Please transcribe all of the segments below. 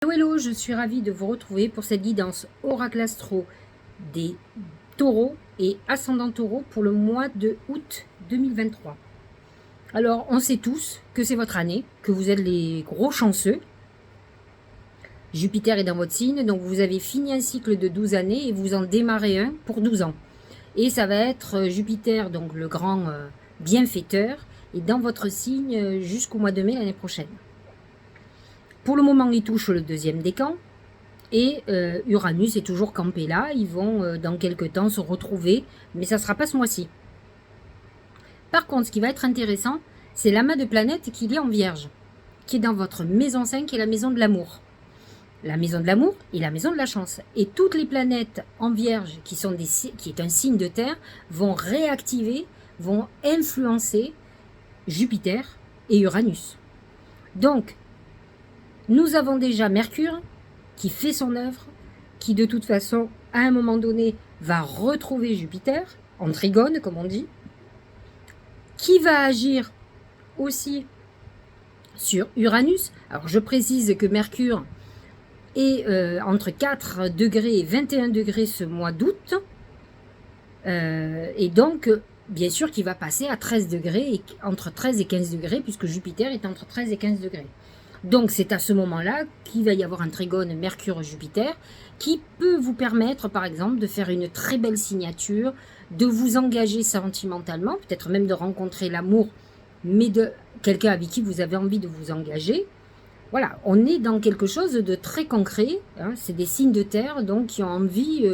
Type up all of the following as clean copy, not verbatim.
Hello, hello, je suis ravie de vous retrouver pour cette guidance Oracle Astro des taureaux et ascendant taureau pour le mois de août 2023. Alors, on sait tous que c'est votre année, que vous êtes les gros chanceux. Jupiter est dans votre signe, donc vous avez fini un cycle de 12 années et vous en démarrez un pour 12 ans. Et ça va être Jupiter, donc le grand bienfaiteur, et dans votre signe jusqu'au mois de mai l'année prochaine. Pour le moment, il touche le deuxième décan. Et Uranus est toujours campé là. Ils vont dans quelques temps se retrouver. Mais ça ne sera pas ce mois-ci. Par contre, ce qui va être intéressant, c'est l'amas de planètes qu'il y a en Vierge. Qui est dans votre maison 5, qui est la maison de l'amour. La maison de l'amour et la maison de la chance. Et toutes les planètes en Vierge, qui est un signe de terre, vont réactiver, vont influencer Jupiter et Uranus. Donc, nous avons déjà Mercure qui fait son œuvre, qui de toute façon, à un moment donné, va retrouver Jupiter, en trigone, comme on dit, qui va agir aussi sur Uranus. Alors, je précise que Mercure est entre 4 degrés et 21 degrés ce mois d'août, et donc, bien sûr, qu'il va passer à 13 degrés, et entre 13 et 15 degrés, puisque Jupiter est entre 13 et 15 degrés. Donc, c'est à ce moment-là qu'il va y avoir un trigone Mercure-Jupiter qui peut vous permettre, par exemple, de faire une très belle signature, de vous engager sentimentalement, peut-être même de rencontrer l'amour, mais de quelqu'un avec qui vous avez envie de vous engager. Voilà, on est dans quelque chose de très concret, hein, c'est des signes de terre, donc qui ont envie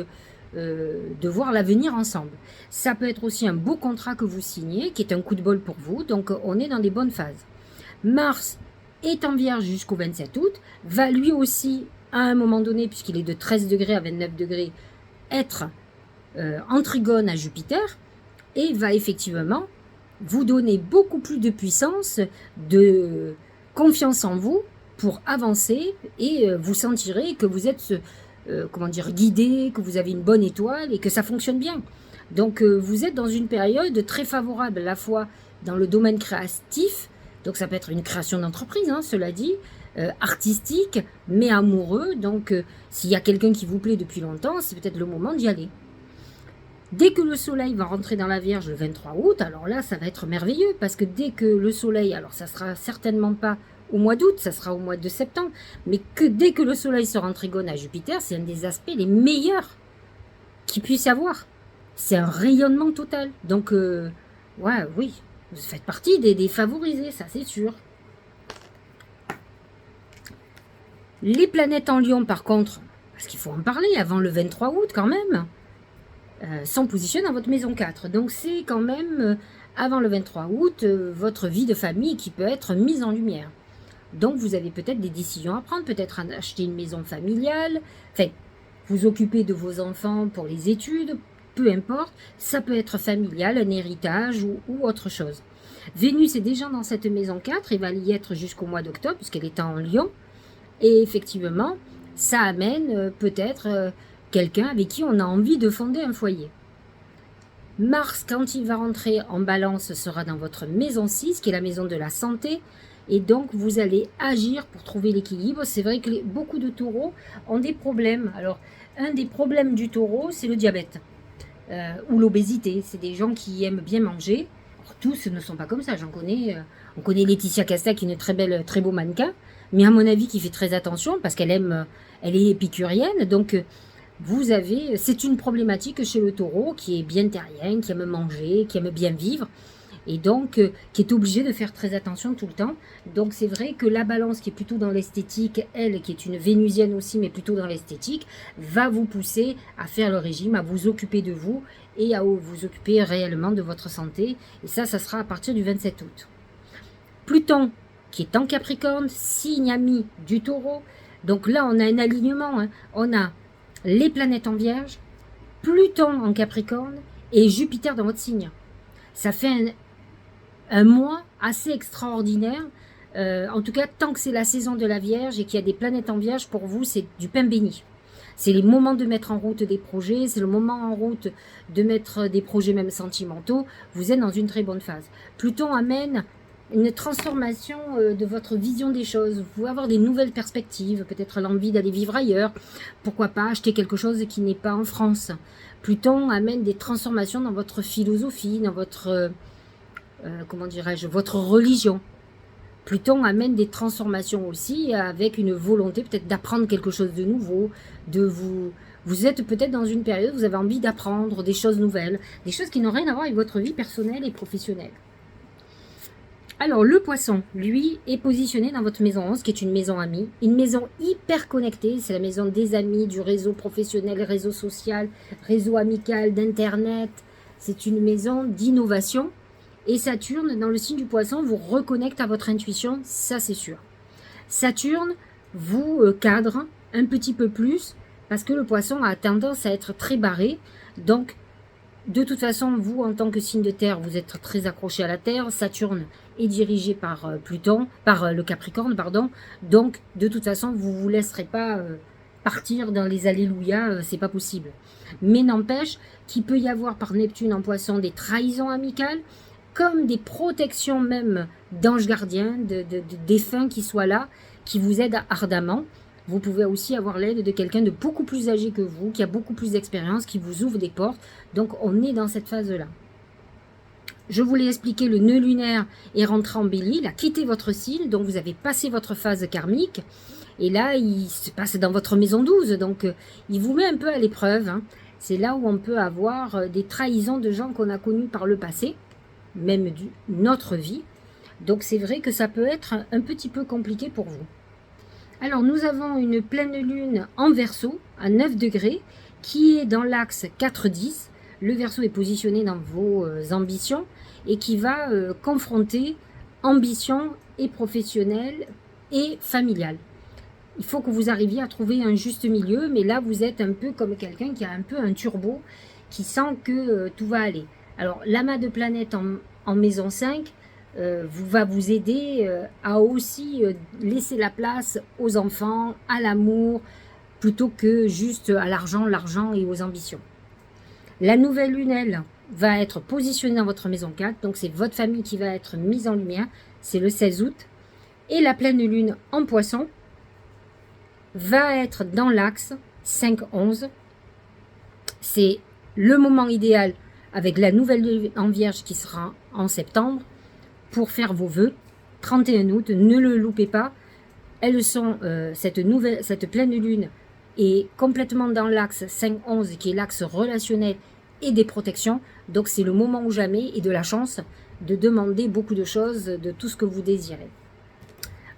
de voir l'avenir ensemble. Ça peut être aussi un beau contrat que vous signez, qui est un coup de bol pour vous, donc on est dans des bonnes phases. Mars est en Vierge jusqu'au 27 août, va lui aussi, à un moment donné, puisqu'il est de 13 degrés à 29 degrés, être en trigone à Jupiter, et va effectivement vous donner beaucoup plus de puissance, de confiance en vous, pour avancer, et vous sentirez que vous êtes, guidé, que vous avez une bonne étoile, et que ça fonctionne bien. Donc vous êtes dans une période très favorable, à la fois dans le domaine créatif. Donc ça peut être une création d'entreprise, hein, cela dit, artistique, mais amoureux. Donc s'il y a quelqu'un qui vous plaît depuis longtemps, c'est peut-être le moment d'y aller. Dès que le soleil va rentrer dans la Vierge le 23 août, alors là, ça va être merveilleux, parce que dès que le soleil, alors ça sera certainement pas au mois d'août, ça sera au mois de septembre, mais que dès que le soleil sera en trigone à Jupiter, c'est un des aspects les meilleurs qu'il puisse y avoir. C'est un rayonnement total. Donc, ouais, oui, vous faites partie des favorisés, ça c'est sûr. Les planètes en Lion, par contre, parce qu'il faut en parler avant le 23 août quand même, sont positionnées dans votre maison 4. Donc c'est quand même, avant le 23 août, votre vie de famille qui peut être mise en lumière. Donc vous avez peut-être des décisions à prendre, peut-être acheter une maison familiale, enfin, vous occuper de vos enfants pour les études, peu importe, ça peut être familial, un héritage ou autre chose. Vénus est déjà dans cette maison 4 et va y être jusqu'au mois d'octobre, puisqu'elle est en Lion. Et effectivement, ça amène peut-être quelqu'un avec qui on a envie de fonder un foyer. Mars, quand il va rentrer en balance, sera dans votre maison 6, qui est la maison de la santé. Et donc, vous allez agir pour trouver l'équilibre. C'est vrai que beaucoup de taureaux ont des problèmes. Alors, un des problèmes du taureau, c'est le diabète ou l'obésité. C'est des gens qui aiment bien manger. Alors, tous ne sont pas comme ça. J'en connais. On connaît Laetitia Casta, qui est une très beau mannequin. Mais à mon avis, qui fait très attention parce qu'elle elle est épicurienne. Donc, c'est une problématique chez le taureau qui est bien terrien, qui aime manger, qui aime bien vivre. Et donc, qui est obligé de faire très attention tout le temps. Donc, c'est vrai que la balance, qui est plutôt dans l'esthétique, elle, qui est une vénusienne aussi, mais plutôt dans l'esthétique, va vous pousser à faire le régime, à vous occuper de vous et à vous occuper réellement de votre santé. Et ça sera à partir du 27 août. Pluton, qui est en Capricorne, signe ami du taureau. Donc là, on a un alignement. Hein. On a les planètes en Vierge, Pluton en Capricorne et Jupiter dans votre signe. Ça fait un mois assez extraordinaire. En tout cas, tant que c'est la saison de la Vierge et qu'il y a des planètes en Vierge, pour vous, c'est du pain béni. C'est les moments de mettre en route des projets, c'est le moment en route de mettre des projets même sentimentaux. Vous êtes dans une très bonne phase. Pluton amène une transformation de votre vision des choses. Vous pouvez avoir des nouvelles perspectives, peut-être l'envie d'aller vivre ailleurs. Pourquoi pas acheter quelque chose qui n'est pas en France. Pluton amène des transformations dans votre philosophie, dans votre, comment dirais-je, votre religion. Pluton amène des transformations aussi avec une volonté peut-être d'apprendre quelque chose de nouveau, de vous êtes peut-être dans une période où vous avez envie d'apprendre des choses nouvelles, des choses qui n'ont rien à voir avec votre vie personnelle et professionnelle. Alors, le poisson, lui, est positionné dans votre maison 11, qui est une maison amie, une maison hyper connectée, c'est la maison des amis, du réseau professionnel, réseau social, réseau amical, d'internet, c'est une maison d'innovation, et Saturne, dans le signe du poisson, vous reconnecte à votre intuition, ça c'est sûr. Saturne vous cadre un petit peu plus, parce que le poisson a tendance à être très barré, donc de toute façon, vous, en tant que signe de terre, vous êtes très accroché à la terre. Saturne est dirigé par Pluton, par le Capricorne, pardon. Donc, de toute façon, vous ne vous laisserez pas partir dans les alléluia, c'est pas possible. Mais n'empêche qu'il peut y avoir par Neptune en poisson des trahisons amicales, comme des protections même d'anges gardiens, de défunts qui soient là, qui vous aident ardemment. Vous pouvez aussi avoir l'aide de quelqu'un de beaucoup plus âgé que vous, qui a beaucoup plus d'expérience, qui vous ouvre des portes. Donc, on est dans cette phase-là. Je vous l'ai expliqué, le nœud lunaire est rentré en Bélier, il a quitté votre signe, donc vous avez passé votre phase karmique. Et là, il se passe dans votre maison 12, donc il vous met un peu à l'épreuve. Hein. C'est là où on peut avoir des trahisons de gens qu'on a connus par le passé, même notre vie. Donc, c'est vrai que ça peut être un petit peu compliqué pour vous. Alors, nous avons une pleine lune en Verseau, à 9 degrés, qui est dans l'axe 4-10. Le Verseau est positionné dans vos ambitions et qui va confronter ambition et professionnelle et familiale. Il faut que vous arriviez à trouver un juste milieu, mais là, vous êtes un peu comme quelqu'un qui a un peu un turbo, qui sent que tout va aller. Alors, l'amas de planètes en maison 5, va vous aider à aussi laisser la place aux enfants, à l'amour, plutôt que juste à l'argent et aux ambitions. La nouvelle lune, elle, va être positionnée dans votre maison 4, donc c'est votre famille qui va être mise en lumière, c'est le 16 août. Et la pleine lune en poisson va être dans l'axe 5-11. C'est le moment idéal avec la nouvelle lune en vierge qui sera en septembre, pour faire vos vœux, 31 août, ne le loupez pas. Elles sont, cette pleine lune est complètement dans l'axe 5-11, qui est l'axe relationnel et des protections. Donc c'est le moment ou jamais et de la chance de demander beaucoup de choses, de tout ce que vous désirez.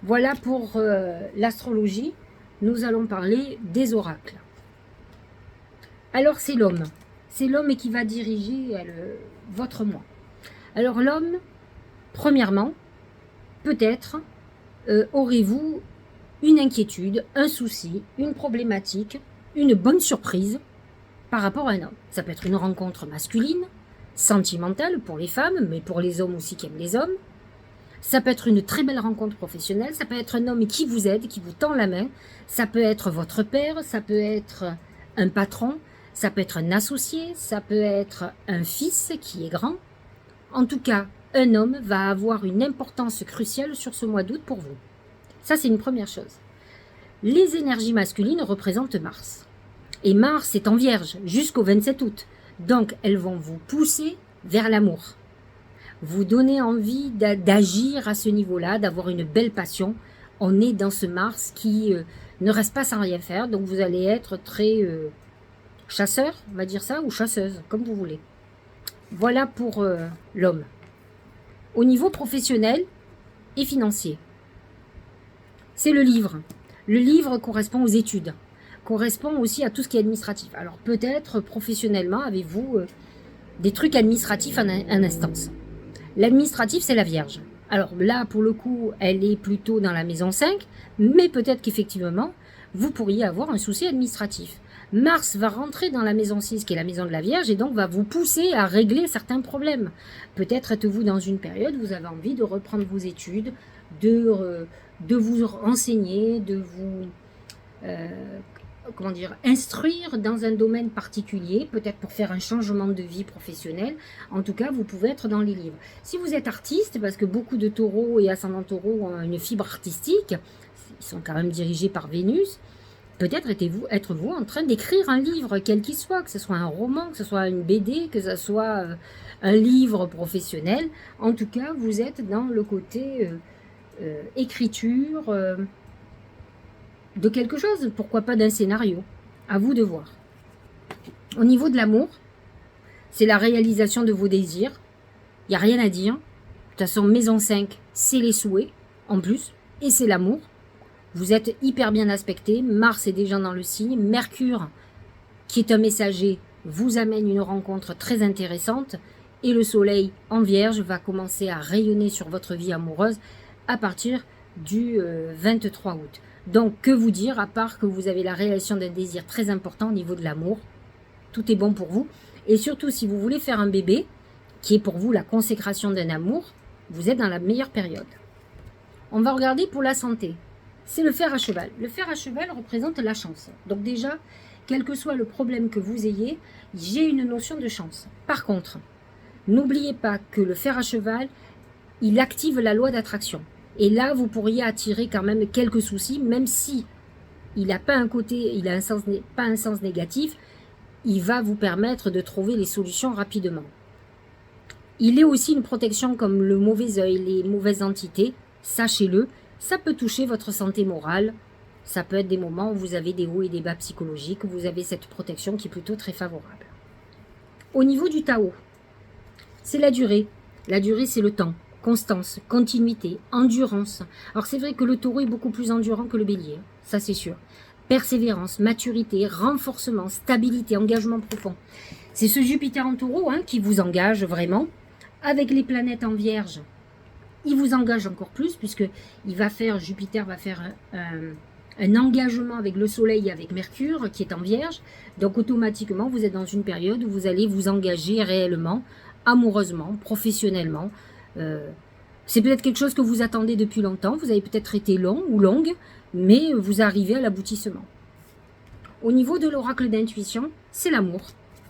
Voilà pour l'astrologie. Nous allons parler des oracles. Alors c'est l'homme. C'est l'homme qui va diriger votre moi. Alors l'homme, premièrement, peut-être aurez-vous une inquiétude, un souci, une problématique, une bonne surprise par rapport à un homme. Ça peut être une rencontre masculine, sentimentale pour les femmes, mais pour les hommes aussi qui aiment les hommes. Ça peut être une très belle rencontre professionnelle, ça peut être un homme qui vous aide, qui vous tend la main, ça peut être votre père, ça peut être un patron, ça peut être un associé, ça peut être un fils qui est grand. En tout cas, un homme va avoir une importance cruciale sur ce mois d'août pour vous. Ça, c'est une première chose. Les énergies masculines représentent Mars. Et Mars est en Vierge jusqu'au 27 août. Donc, elles vont vous pousser vers l'amour. Vous donner envie d'agir à ce niveau-là, d'avoir une belle passion. On est dans ce Mars qui ne reste pas sans rien faire. Donc, vous allez être très chasseur, on va dire ça, ou chasseuse, comme vous voulez. Voilà pour l'homme. Au niveau professionnel et financier, c'est le livre. Le livre correspond aux études, correspond aussi à tout ce qui est administratif. Alors peut-être professionnellement avez-vous des trucs administratifs en instance. L'administratif, c'est la Vierge. Alors là, pour le coup, elle est plutôt dans la maison 5, mais peut-être qu'effectivement, vous pourriez avoir un souci administratif. Mars va rentrer dans la maison 6, qui est la maison de la Vierge, et donc va vous pousser à régler certains problèmes. Peut-être êtes-vous dans une période où vous avez envie de reprendre vos études, de vous renseigner, de vous comment dire, instruire dans un domaine particulier, peut-être pour faire un changement de vie professionnelle. En tout cas, vous pouvez être dans les livres. Si vous êtes artiste, parce que beaucoup de taureaux et ascendants taureaux ont une fibre artistique, ils sont quand même dirigés par Vénus, peut-être êtes-vous en train d'écrire un livre, quel qu'il soit, que ce soit un roman, que ce soit une BD, que ce soit un livre professionnel. En tout cas, vous êtes dans le côté écriture de quelque chose, pourquoi pas d'un scénario. À vous de voir. Au niveau de l'amour, c'est la réalisation de vos désirs. Il n'y a rien à dire. De toute façon, maison 5, c'est les souhaits, en plus, et c'est l'amour. Vous êtes hyper bien aspecté. Mars est déjà dans le signe. Mercure, qui est un messager, vous amène une rencontre très intéressante. Et le soleil en vierge va commencer à rayonner sur votre vie amoureuse à partir du 23 août. Donc, que vous dire, à part que vous avez la réalisation d'un désir très important au niveau de l'amour. Tout est bon pour vous. Et surtout, si vous voulez faire un bébé, qui est pour vous la consécration d'un amour, vous êtes dans la meilleure période. On va regarder pour la santé. C'est le fer à cheval. Le fer à cheval représente la chance. Donc déjà, quel que soit le problème que vous ayez, j'ai une notion de chance. Par contre, n'oubliez pas que le fer à cheval, il active la loi d'attraction. Et là, vous pourriez attirer quand même quelques soucis, même si il n'a pas un côté, il a pas un sens négatif, il va vous permettre de trouver les solutions rapidement. Il est aussi une protection comme le mauvais œil, les mauvaises entités, sachez-le, ça peut toucher votre santé morale, ça peut être des moments où vous avez des hauts et des bas psychologiques, où vous avez cette protection qui est plutôt très favorable. Au niveau du Tao, c'est la durée. La durée, c'est le temps. Constance, continuité, endurance. Alors c'est vrai que le taureau est beaucoup plus endurant que le bélier, ça c'est sûr. Persévérance, maturité, renforcement, stabilité, engagement profond. C'est ce Jupiter en taureau qui vous engage vraiment. Avec les planètes en vierge, il vous engage encore plus puisque Jupiter va faire un engagement avec le soleil et avec Mercure qui est en vierge. Donc automatiquement, vous êtes dans une période où vous allez vous engager réellement, amoureusement, professionnellement. C'est peut-être quelque chose que vous attendez depuis longtemps, vous avez peut-être été long ou longue, mais vous arrivez à l'aboutissement. Au niveau de l'oracle d'intuition, c'est l'amour.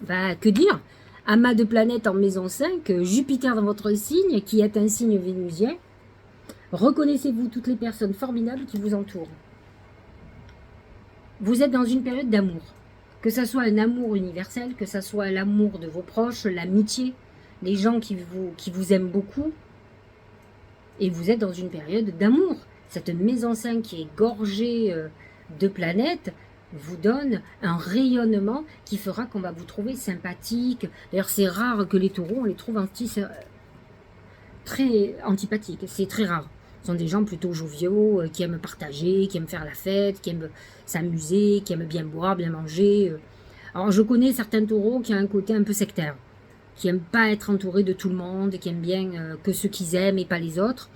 Que dire? Amas de planètes en maison 5, Jupiter dans votre signe, qui est un signe vénusien. Reconnaissez-vous toutes les personnes formidables qui vous entourent. Vous êtes dans une période d'amour. Que ce soit un amour universel, que ce soit l'amour de vos proches, l'amitié, les gens qui vous aiment beaucoup, et vous êtes dans une période d'amour. Cette maison 5 qui est gorgée de planètes vous donne un rayonnement qui fera qu'on va vous trouver sympathique. D'ailleurs, c'est rare que les taureaux, on les trouve très antipathiques. C'est très rare. Ce sont des gens plutôt joviaux, qui aiment partager, qui aiment faire la fête, qui aiment s'amuser, qui aiment bien boire, bien manger. Alors, je connais certains taureaux qui ont un côté un peu sectaire, qui n'aiment pas être entourés de tout le monde, qui aiment bien que ceux qu'ils aiment et pas les autres.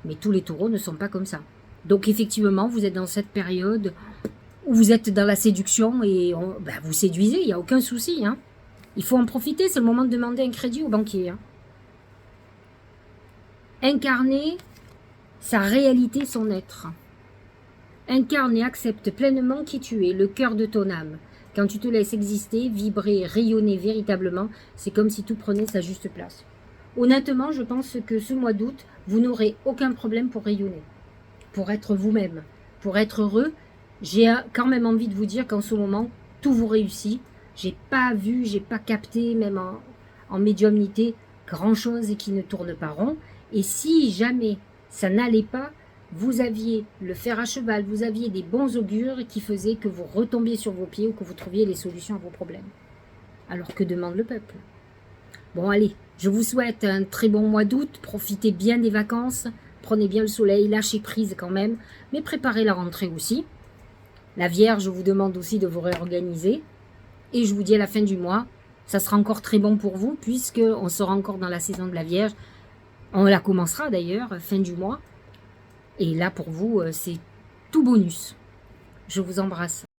Mais tous les taureaux ne sont pas comme ça. Donc effectivement, vous êtes dans cette période où vous êtes dans la séduction et vous séduisez, il n'y a aucun souci. Il faut en profiter, c'est le moment de demander un crédit au banquier. Incarner sa réalité, son être. Incarne et accepte pleinement qui tu es, le cœur de ton âme. Quand tu te laisses exister, vibrer, rayonner véritablement, c'est comme si tout prenait sa juste place. Honnêtement, je pense que ce mois d'août, vous n'aurez aucun problème pour rayonner, pour être vous-même, pour être heureux. J'ai quand même envie de vous dire qu'en ce moment, tout vous réussit. J'ai pas capté, même en médiumnité, grand-chose et qui ne tourne pas rond. Et si jamais ça n'allait pas, vous aviez le fer à cheval, vous aviez des bons augures qui faisaient que vous retombiez sur vos pieds ou que vous trouviez les solutions à vos problèmes. Alors que demande le peuple? Bon, allez, je vous souhaite un très bon mois d'août. Profitez bien des vacances, prenez bien le soleil, lâchez prise quand même, mais préparez la rentrée aussi. La Vierge vous demande aussi de vous réorganiser. Et je vous dis à la fin du mois, ça sera encore très bon pour vous, puisqu'on sera encore dans la saison de la Vierge. On la commencera d'ailleurs, fin du mois. Et là, pour vous, c'est tout bonus. Je vous embrasse.